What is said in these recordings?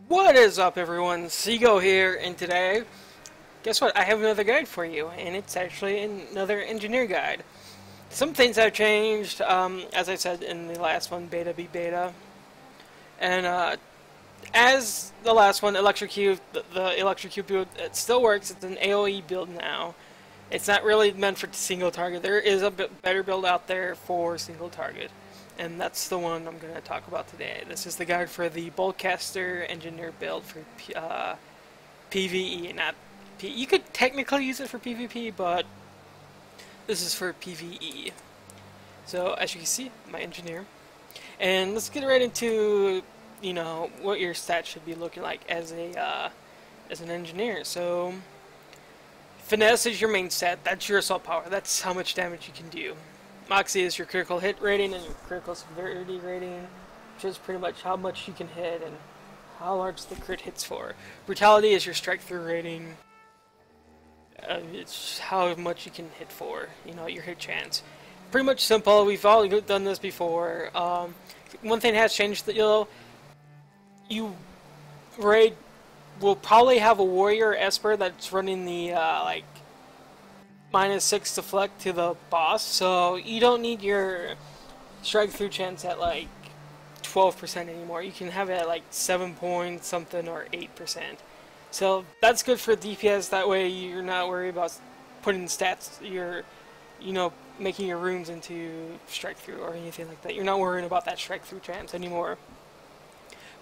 What is up, everyone? Seago here, and today, guess what? I have another guide for you, and it's actually another engineer guide. Some things have changed, as I said in the last one, beta be beta. And as the last one, Electrocute, the Electrocute build, it still works. It's an AoE build now. It's not really meant for single target. There is a better build out there for single target. And that's the one I'm going to talk about today. This is the guide for the Boltcaster Engineer build for PvE, not you could technically use it for PvP, but this is for PvE. So as you can see, my engineer. And let's get right into, you know, what your stats should be looking like as a as an engineer. So finesse is your main stat. That's your assault power. That's how much damage you can do. Moxie is your critical hit rating and your critical severity rating, which is pretty much how much you can hit and how large the crit hits for. Brutality is your strike through rating. It's how much you can hit for, you know, your hit chance. Pretty much simple. We've all done this before. One thing that has changed, that you raid will probably have a warrior esper that's running the like -6 deflect to the boss, so you don't need your strike through chance at like 12% anymore. You can have it at like 7 point something or 8%. So that's good for DPS. That way you're not worried about putting stats, you know, making your runes into strike through or anything like that. You're not worrying about that strike through chance anymore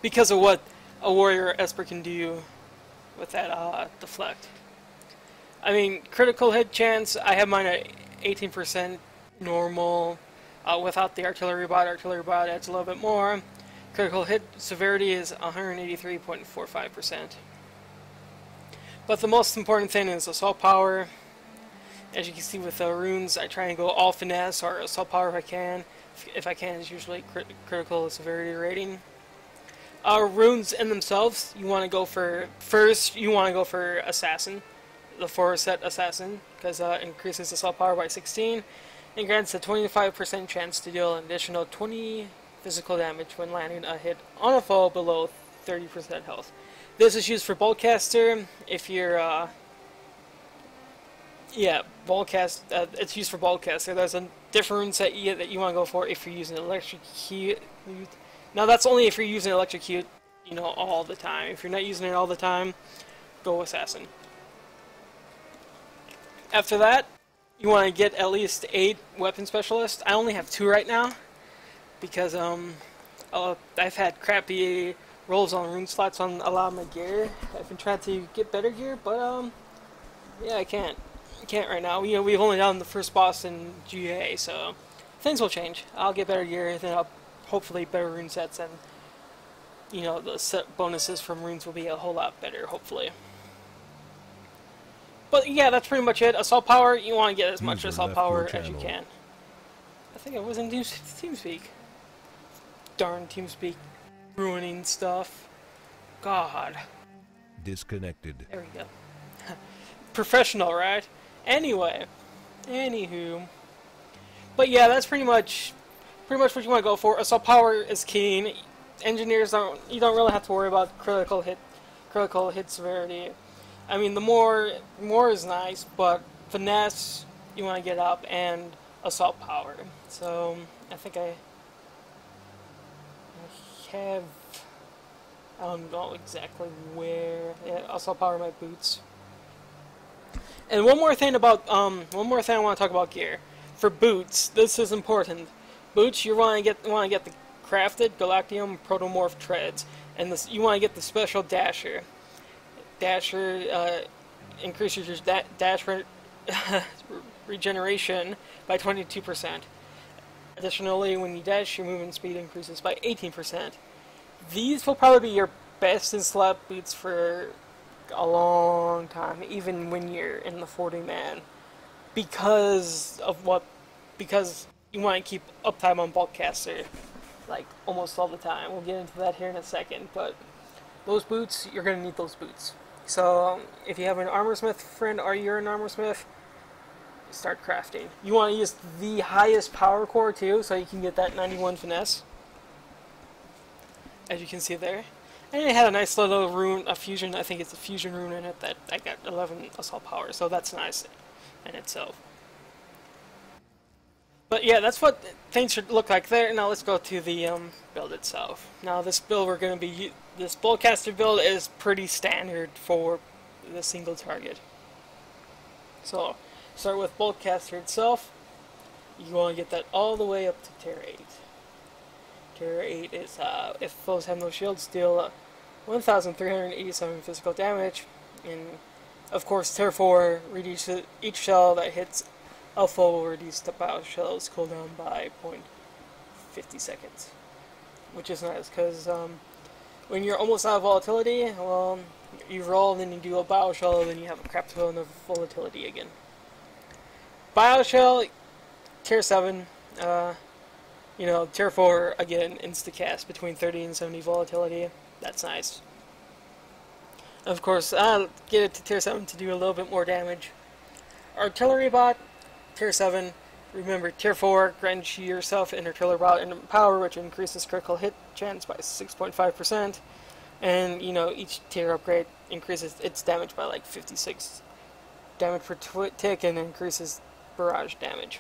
because of what a warrior esper can do with that deflect. I mean, critical hit chance, I have mine at 18% normal. Without the artillery bot adds a little bit more. Critical hit severity is 183.45%. But the most important thing is assault power. As you can see with the runes, I try and go all finesse or assault power if I can. If I can, it's usually critical severity rating. Runes in themselves, you want to go for, first you want to go for assassin. The 4-set assassin, because it increases assault power by 16 and grants a 25% chance to deal an additional 20 physical damage when landing a hit on a foe below 30% health. This is used for Boltcaster. If you're it's used for Boltcaster. There's a different set that you want to go for if you're using Electrocute. Now that's only if you're using Electrocute, you know, all the time. If you're not using it all the time, go assassin. After that, you want to get at least 8 weapon specialists. I only have 2 right now because I've had crappy rolls on rune slots on a lot of my gear. I've been trying to get better gear, but yeah, I can't right now. You know, we've only done the first boss in GA, so things will change. I'll get better gear, then I'll hopefully better rune sets, and you know, the set bonuses from runes will be a whole lot better, hopefully. But yeah, that's pretty much it. Assault power, you want to get as much assault power as you can. I think I was in TeamSpeak. Darn TeamSpeak ruining stuff. God. Disconnected. There we go. Professional, right? Anyway. Anywho. But yeah, that's pretty much what you want to go for. Assault power is key. Engineers you don't really have to worry about critical hit severity. I mean, the more is nice, but finesse you want to get up, and assault power. So I think I don't know exactly where. Yeah, assault power my boots. And one more thing I want to talk about gear. For boots, this is important. Boots, you want to get the crafted Galactium Protomorph treads, and this you want to get the special Dasher. Dasher increases your dash regeneration by 22%. Additionally, when you dash, your movement speed increases by 18%. These will probably be your best in slap boots for a long time, even when you're in the 40-man. Because you want to keep uptime on Boltcaster, like almost all the time. We'll get into that here in a second, but those boots, you're going to need those boots. So if you have an armorsmith friend or you're an armorsmith, start crafting. You want to use the highest power core too, so you can get that 91 finesse, as you can see there. And it had a nice little rune, a fusion, I think it's a fusion rune in it that I got 11 assault power, so that's nice in itself. But yeah, that's what things should look like there. Now let's go to the build itself. Now this build this Bullcaster build is pretty standard for the single target. So, start with Bullcaster itself. You want to get that all the way up to Tier 8. Tier 8 is, if foes have no shields, deal 1,387 physical damage. And, of course, Tier 4 reduces each shell that hits a foe will reduce the bio shell's cooldown by 0.50 seconds. Which is nice, because when you're almost out of volatility, well, you roll, then you do a bio shell, then you have a crap ton of volatility again. Bio shell, Tier 7, you know, Tier 4, again, insta-cast between 30 and 70 volatility. That's nice. Of course, I'll get it to Tier 7 to do a little bit more damage. Artillery bot, Tier 7. Remember, Tier 4 grants yourself an artillery bot and power, which increases critical hit chance by 6.5%. And, you know, each tier upgrade increases its damage by like 56 damage per tick and increases barrage damage.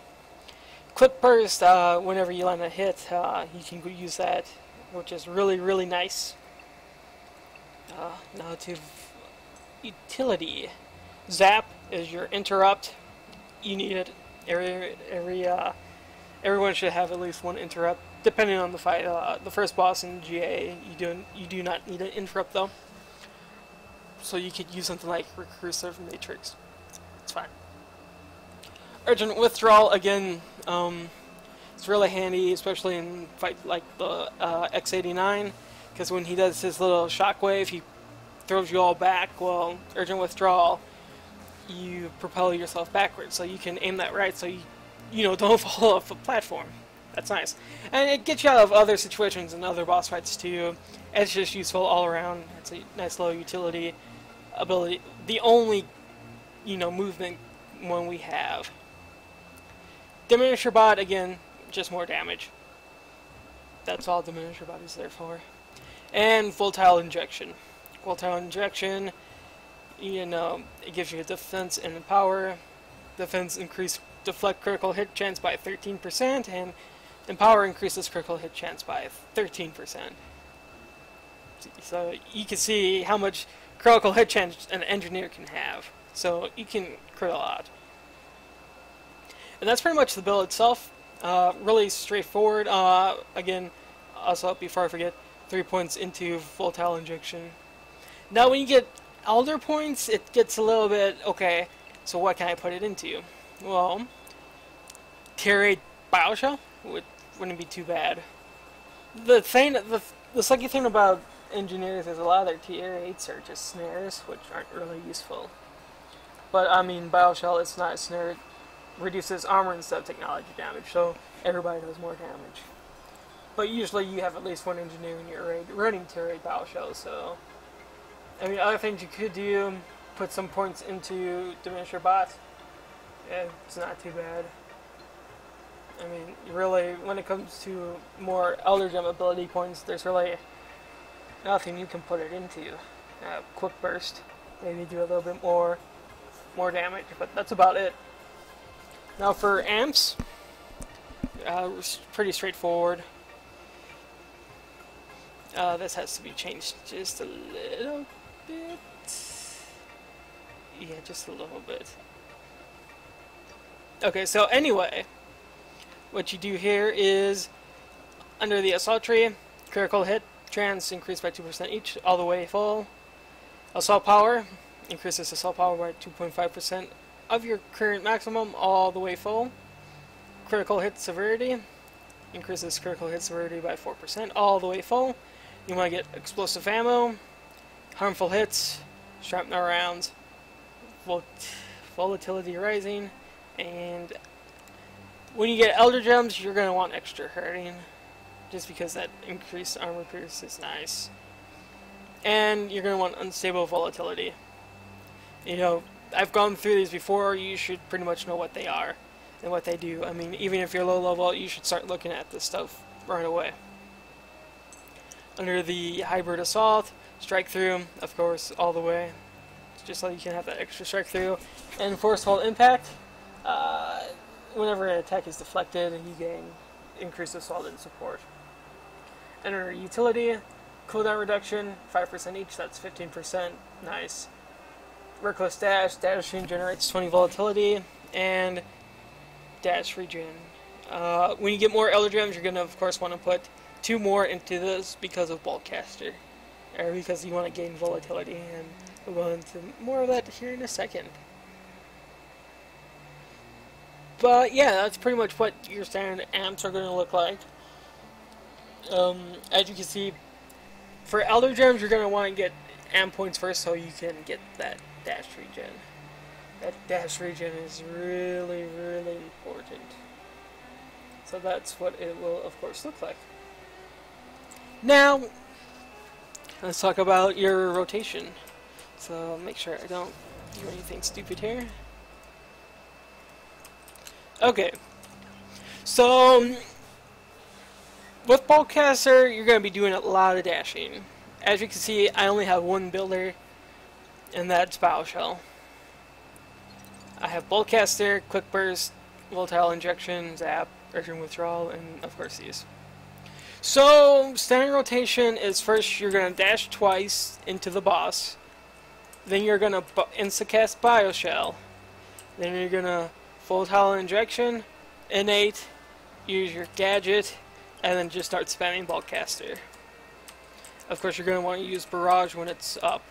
Quick burst, whenever you land a hit, you can use that, which is really, really nice. Now to utility. Zap is your interrupt. You need it. Everyone should have at least one interrupt, depending on the fight. The first boss in GA, you do not need an interrupt though. So you could use something like Recursive Matrix. It's fine. Urgent Withdrawal, again, it's really handy, especially in fight like the X89, because when he does his little shockwave, he throws you all back. Well, Urgent Withdrawal, you propel yourself backwards, so you can aim that right, so you know, don't fall off a platform. That's nice. And it gets you out of other situations and other boss fights too. It's just useful all around. It's a nice low utility ability. The only, you know, movement one we have. Diminisher bot, again, just more damage. That's all Diminisher bot is there for. And Volatile Injection. Volatile Injection, you know, it gives you defense and power. Defense increase deflect critical hit chance by 13%, and power increases critical hit chance by 13%. So you can see how much critical hit chance an engineer can have. So you can crit a lot. And that's pretty much the build itself. Really straightforward. Again, also before I forget, 3 points into Volatile Injection. Now when you get Elder points, it gets a little bit, okay, so what can I put it into? Well, Tier 8 Bioshell wouldn't be too bad. The sucky thing about engineers is a lot of their Tier 8s are just snares, which aren't really useful. But I mean, Bioshell, it's not a snare. It reduces armor instead of technology damage, so everybody does more damage. But usually you have at least one engineer in your raid running Tier 8 Bioshell, so I mean, other things you could do, put some points into Diminisher Bot. Yeah, it's not too bad. I mean, really, when it comes to more Elder Gem ability points, there's really nothing you can put it into. Quick Burst, maybe do a little bit more damage, but that's about it. Now for amps, it's pretty straightforward. This has to be changed just a little bit. Yeah, just a little bit. Okay, so anyway, what you do here is, under the assault tree, critical hit chance increased by 2% each, all the way full. Assault power increases assault power by 2.5% of your current maximum, all the way full. Critical hit severity increases critical hit severity by 4%, all the way full. You want to get explosive ammo, harmful hits, shrapnel rounds, volatility rising, and when you get Elder Gems, you're going to want extra hurting, just because that increased armor pierce is nice. And you're going to want unstable volatility. You know, I've gone through these before. You should pretty much know what they are and what they do. I mean, even if you're low level, you should start looking at this stuff right away. Under the hybrid assault, strike through, of course, all the way, just so you can have that extra strike through. And forceful impact, whenever an attack is deflected, you gain increased assault and support. Under utility, cooldown reduction, 5% each, that's 15%, nice. Reckless dash, dashing generates 20 volatility, and dash regen. When you get more Elder Gems, you're going to, of course, want to put 2 more into this because of Bulkcaster, or because you want to gain volatility, and we'll go into more of that here in a second. But yeah, that's pretty much what your standard amps are going to look like. As you can see, for Elder Gems, you're going to want to get amp points first so you can get that dash regen. That dash regen is really, really important. So that's what it will, of course, look like. Now, let's talk about your rotation. So make sure I don't do anything stupid here. Okay. So, with Bulkcaster, you're going to be doing a lot of dashing. As you can see, I only have one builder, and that's Bioshell. I have Bulkcaster, Quick Burst, Volatile Injection, Zap, Urgent Withdrawal, and of course these. So, standard rotation is first you're going to dash twice into the boss. Then you're going to insta-cast Bioshell. Then you're going to Volatile Injection, Innate, use your gadget, and then just start spamming Bulkcaster. Of course, you're going to want to use Barrage when it's up.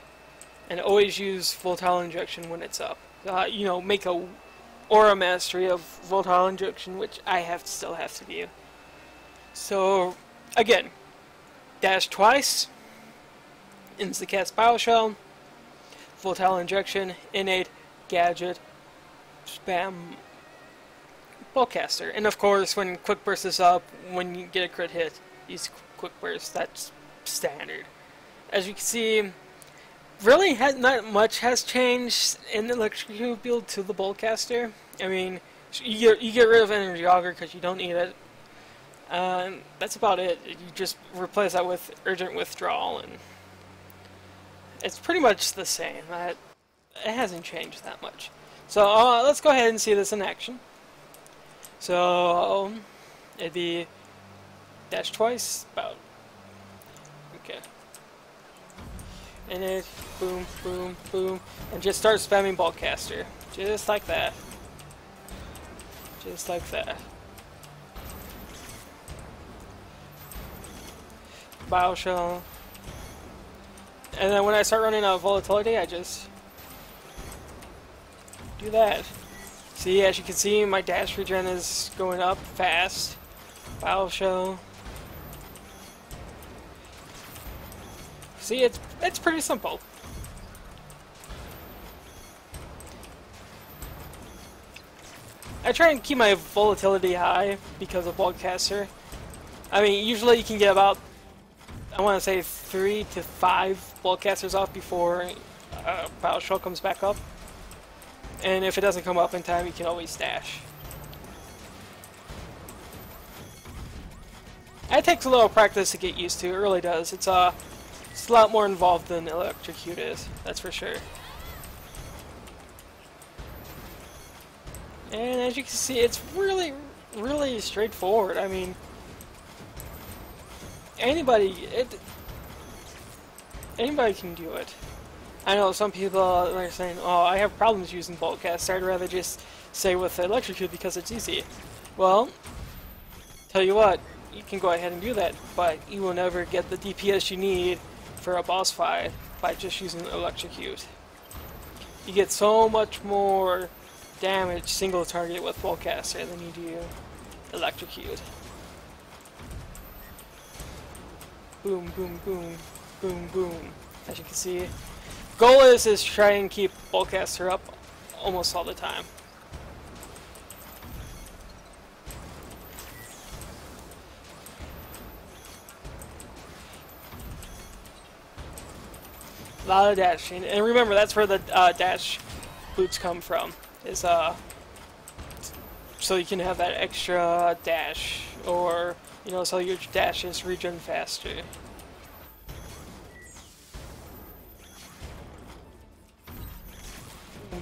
And always use Volatile Injection when it's up. You know, make a Aura Mastery of Volatile Injection, which I still have to do. So, again, dash twice, insta-cast Bioshell, Volatile Injection, Innate, Gadget, spam Bulkcaster. And of course, when Quick Burst is up, when you get a crit hit, use Quick Burst. That's standard. As you can see, really not much has changed in the Electrocute build to the Bulkcaster. I mean, you get rid of Energy Auger because you don't need it. That's about it. You just replace that with Urgent Withdrawal, and it's pretty much the same. It hasn't changed that much. So let's go ahead and see this in action. So it'd be dash twice, about. Okay. And it, boom, boom, boom, and just start spamming Bulkcaster. Just like that. Just like that. Bioshell. And then when I start running out of volatility, I just do that. See, as you can see, my dash regen is going up fast. Bioshell. See, it's pretty simple. I try and keep my volatility high because of Bulkcaster. I mean, usually you can get about, I want to say, 3 to 5 Bulkcasters off before Bioshell comes back up. And if it doesn't come up in time, you can always dash. It takes a little practice to get used to, it really does. It's a lot more involved than Electrocute is, that's for sure. And as you can see, it's really, really straightforward. I mean, anybody can do it. I know some people are saying, oh, I have problems using Bulkcaster, I'd rather just stay with Electrocute because it's easy. Well, tell you what, you can go ahead and do that, but you will never get the DPS you need for a boss fight by just using Electrocute. You get so much more damage single target with Bulkcaster than you do Electrocute. Boom, boom, boom, boom, boom. As you can see, goal is try and keep Bulkcaster up almost all the time. A lot of dashing, and remember that's where the dash boots come from. Is so you can have that extra dash, or you know, so your dash is regen faster.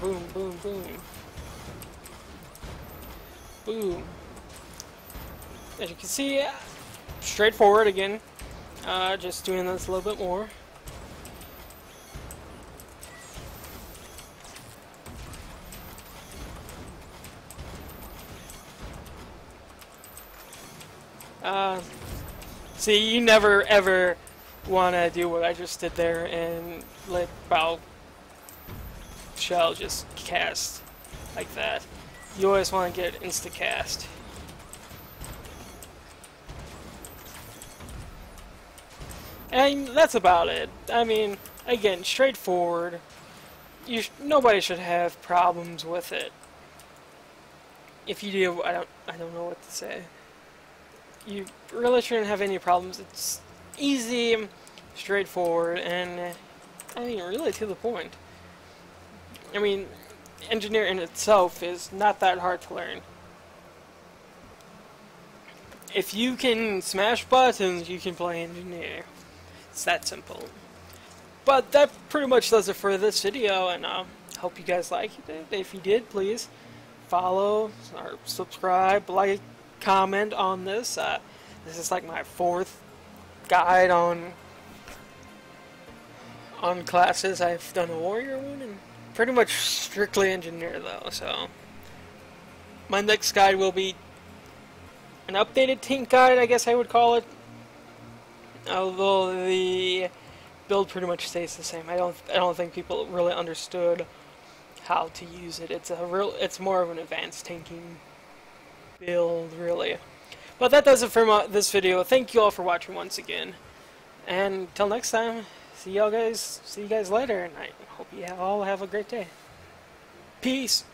Boom, boom, boom. Boom. As you can see, straightforward again. Just doing this a little bit more. See, you never ever want to do what I just did there and let bow shell just cast like that. You always want to get insta cast. And that's about it. I mean, again, straightforward. Nobody should have problems with it. If you do, I don't know what to say. You really shouldn't have any problems. It's easy, straightforward, and I mean, really to the point. I mean, engineer in itself is not that hard to learn. If you can smash buttons, you can play engineer. It's that simple. But that pretty much does it for this video, and hope you guys liked it. If you did, please follow or subscribe, like, comment on this. This is like my 4th guide on classes. I've done a warrior one and pretty much strictly engineer though. So my next guide will be an updated tank guide, I guess I would call it. Although the build pretty much stays the same. I don't think people really understood how to use it. It's more of an advanced tanking build, really. But that does it for this video. Thank you all for watching once again, and until next time, see you guys later, and I hope you all have a great day. Peace.